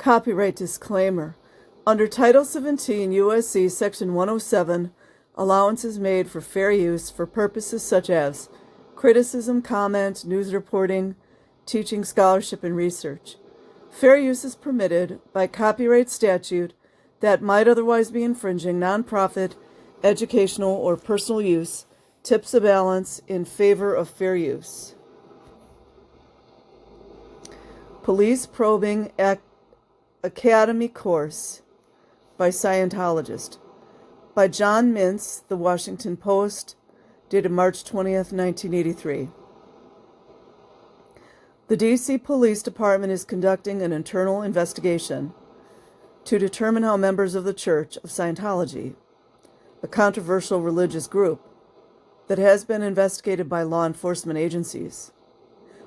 Copyright disclaimer. Under Title 17 U.S.C. Section 107, allowance is made for fair use for purposes such as criticism, comment, news reporting, teaching, scholarship, and research. Fair use is permitted by copyright statute that might otherwise be infringing nonprofit, educational, or personal use, tips the balance in favor of fair use. Police Probing Academy Course by Scientologist by John Mintz, The Washington Post, dated March 20th, 1983. The D.C. Police Department is conducting an internal investigation to determine how members of the Church of Scientology, a controversial religious group that has been investigated by law enforcement agencies,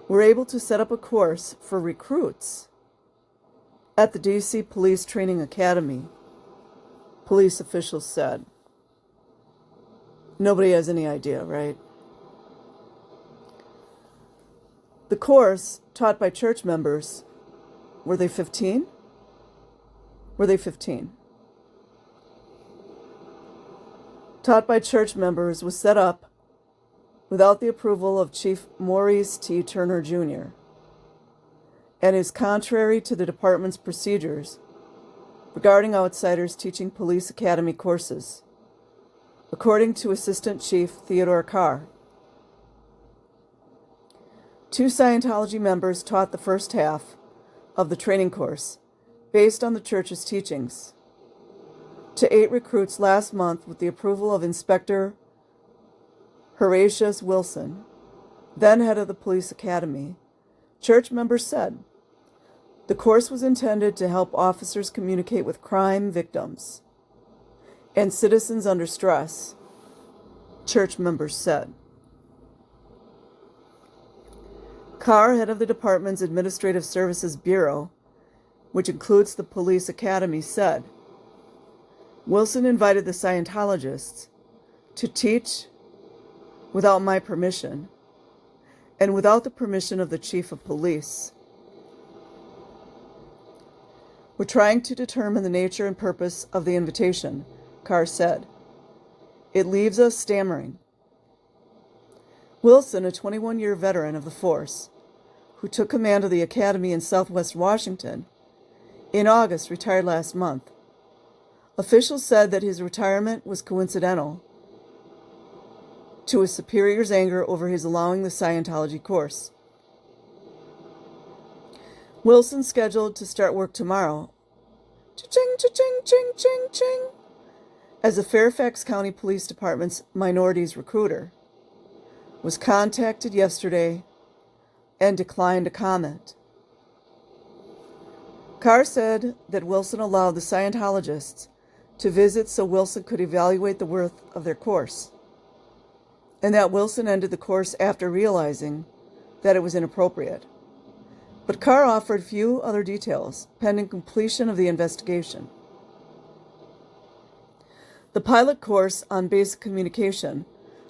were able to set up a course for recruits at the D.C. Police Training Academy, police officials said. Nobody has any idea, right? The course, taught by church members, were they 15? Were they 15? Taught by church members was set up without the approval of Chief Maurice T. Turner, Jr., and is contrary to the department's procedures regarding outsiders teaching police academy courses, according to Assistant Chief Theodore Carr. 2 Scientology members taught the first half of the training course based on the church's teachings to 8 recruits last month with the approval of Inspector Horatius Wilson, then head of the police academy. Church members said the course was intended to help officers communicate with crime victims and citizens under stress, church members said. Carr, head of the department's Administrative Services Bureau, which includes the police academy, said Wilson invited the Scientologists to teach without my permission and without the permission of the chief of police. We're trying to determine the nature and purpose of the invitation, Carr said. It leaves us stammering. Wilson, a 21-year veteran of the force, who took command of the academy in Southwest Washington, in August retired last month. Officials said that his retirement was coincidental to his superior's anger over his allowing the Scientology course. Wilson, scheduled to start work tomorrow, cha-ching, cha-ching, ching, ching, ching, as the Fairfax County Police Department's minorities recruiter, was contacted yesterday and declined to comment. Carr said that Wilson allowed the Scientologists to visit so Wilson could evaluate the worth of their course, and that Wilson ended the course after realizing that it was inappropriate. But Carr offered few other details pending completion of the investigation. The pilot course on basic communication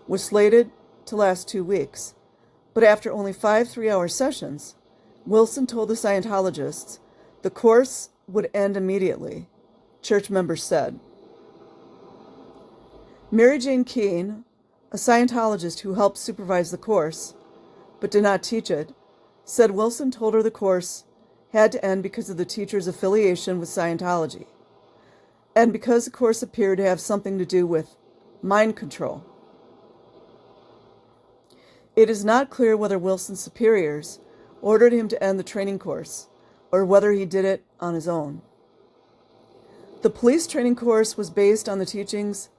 was slated to last 2 weeks, but after only 5 3-hour sessions, Wilson told the Scientologists the course would end immediately, church members said. Mary Jane Keene, a Scientologist who helped supervise the course but did not teach it, said Wilson told her the course had to end because of the teacher's affiliation with Scientology, and because the course appeared to have something to do with mind control. It is not clear whether Wilson's superiors ordered him to end the training course or whether he did it on his own. The police training course was based on the teachings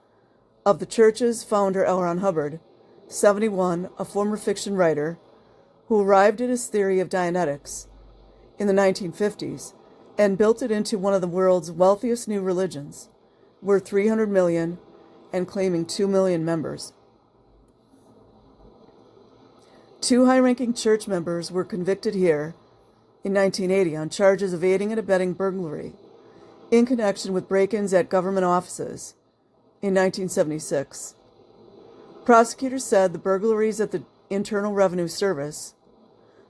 of the church's founder, L. Ron Hubbard, 71, a former fiction writer, who arrived at his theory of Dianetics in the 1950s and built it into one of the world's wealthiest new religions, worth $300 million and claiming 2 million members. 2 high-ranking church members were convicted here in 1980 on charges of aiding and abetting burglary in connection with break-ins at government offices in 1976. Prosecutors said the burglaries at the Internal Revenue Service,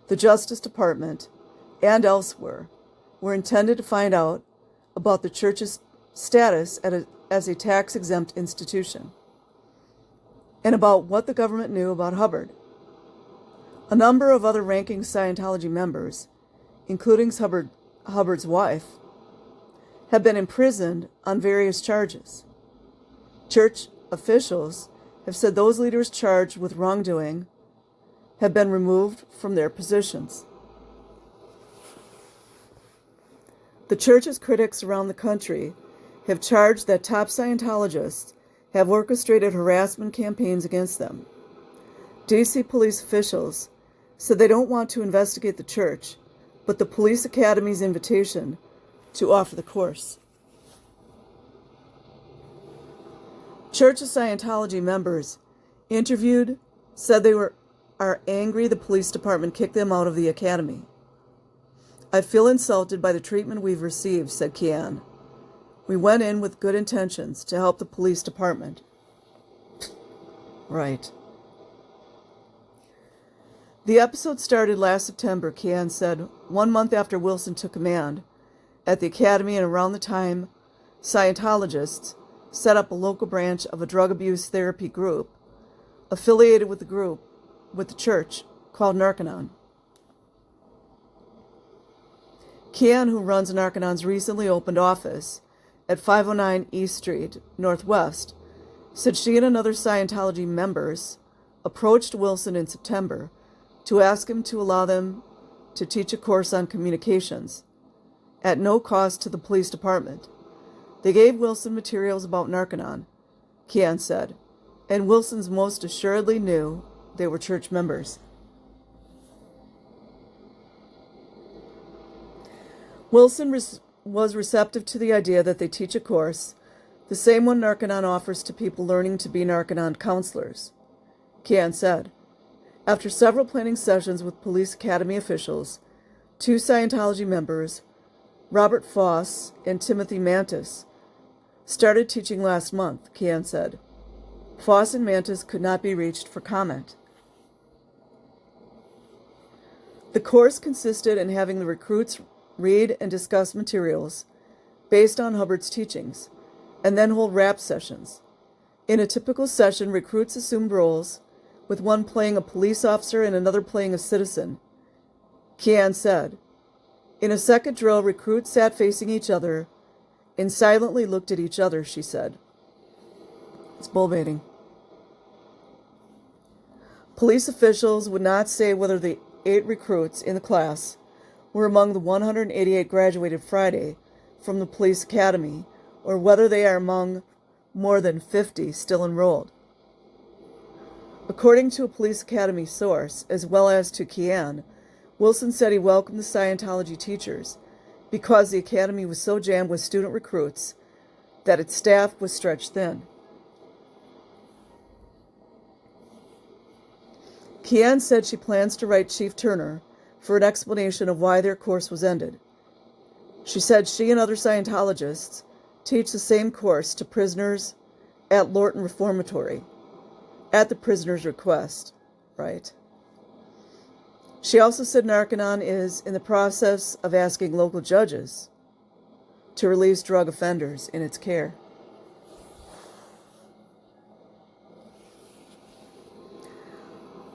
the Justice Department, and elsewhere were intended to find out about the church's status as a tax-exempt institution and about what the government knew about Hubbard. A number of other ranking Scientology members, including Hubbard's wife, have been imprisoned on various charges. Church officials have said those leaders charged with wrongdoing have been removed from their positions. The church's critics around the country have charged that top Scientologists have orchestrated harassment campaigns against them. D.C. police officials said they don't want to investigate the church, but the police academy's invitation to offer the course. Church of Scientology members interviewed said they are angry the police department kicked them out of the academy. I feel insulted by the treatment we've received, said Kian. We went in with good intentions to help the police department. Right. The episode started last September, Kian said, 1 month after Wilson took command at the academy and around the time Scientologists set up a local branch of a drug abuse therapy group affiliated with the church called Narconon. Kian, who runs Narconon's recently opened office at 509 East Street, Northwest, said she and another Scientology members approached Wilson in September to ask him to allow them to teach a course on communications at no cost to the police department. They gave Wilson materials about Narconon, Kian said, and Wilson's most assuredly knew they were church members. Wilson was receptive to the idea that they teach a course, the same one Narconon offers to people learning to be Narconon counselors, Kian said. After several planning sessions with police academy officials, 2 Scientology members, Robert Foss and Timothy Mantis, started teaching last month, Kian said. Foss and Mantis could not be reached for comment. The course consisted in having the recruits read and discuss materials based on Hubbard's teachings, and then hold rap sessions. In a typical session, recruits assumed roles, with one playing a police officer and another playing a citizen, Kian said. In a second drill, recruits sat facing each other and silently looked at each other, she said. It's bull baiting. Police officials would not say whether the 8 recruits in the class were among the 188 graduated Friday from the police academy, or whether they are among more than 50 still enrolled. According to a police academy source, as well as to Kian, Wilson said he welcomed the Scientology teachers because the academy was so jammed with student recruits that its staff was stretched thin. Kian said she plans to write Chief Turner for an explanation of why their course was ended. She said she and other Scientologists teach the same course to prisoners at Lorton Reformatory, at the prisoner's request, right? She also said Narconon is in the process of asking local judges to release drug offenders in its care.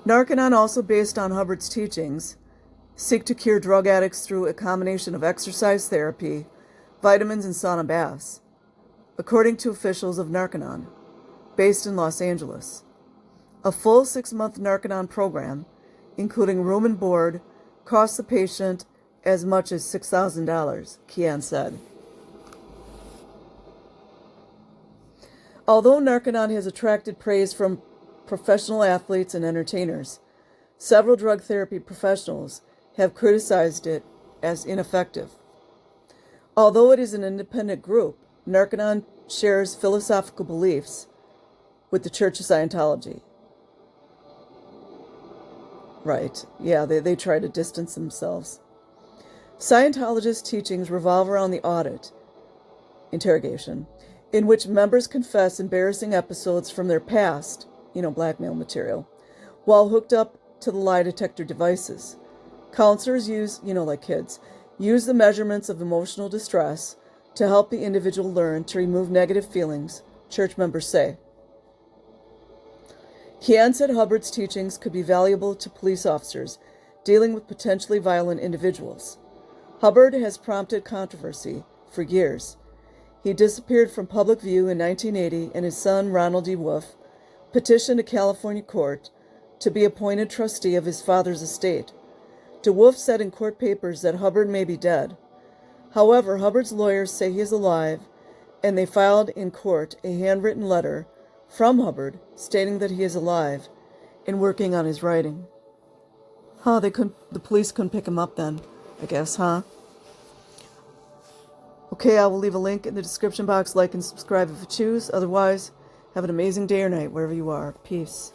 Narconon, also based on Hubbard's teachings, seek to cure drug addicts through a combination of exercise therapy, vitamins, and sauna baths, according to officials of Narconon, based in Los Angeles. A full 6-month Narconon program, including room and board, costs the patient as much as $6,000, Kian said. Although Narconon has attracted praise from professional athletes and entertainers, several drug therapy professionals have criticized it as ineffective. Although it is an independent group, Narconon shares philosophical beliefs with the Church of Scientology. Right, yeah, they try to distance themselves. Scientologist teachings revolve around the audit, interrogation, in which members confess embarrassing episodes from their past, blackmail material, while hooked up to the lie detector devices. Counselors use, like kids, use the measurements of emotional distress to help the individual learn to remove negative feelings, church members say. Kean said Hubbard's teachings could be valuable to police officers dealing with potentially violent individuals. Hubbard has prompted controversy for years. He disappeared from public view in 1980, and his son, Ronald D. Wolf, petitioned a California court to be appointed trustee of his father's estate. DeWolf said in court papers that Hubbard may be dead. However, Hubbard's lawyers say he is alive, and they filed in court a handwritten letter from Hubbard stating that he is alive and working on his writing. The police couldn't pick him up then, I guess, huh? Okay, I will leave a link in the description box. Like and subscribe if you choose. Otherwise, have an amazing day or night wherever you are. Peace.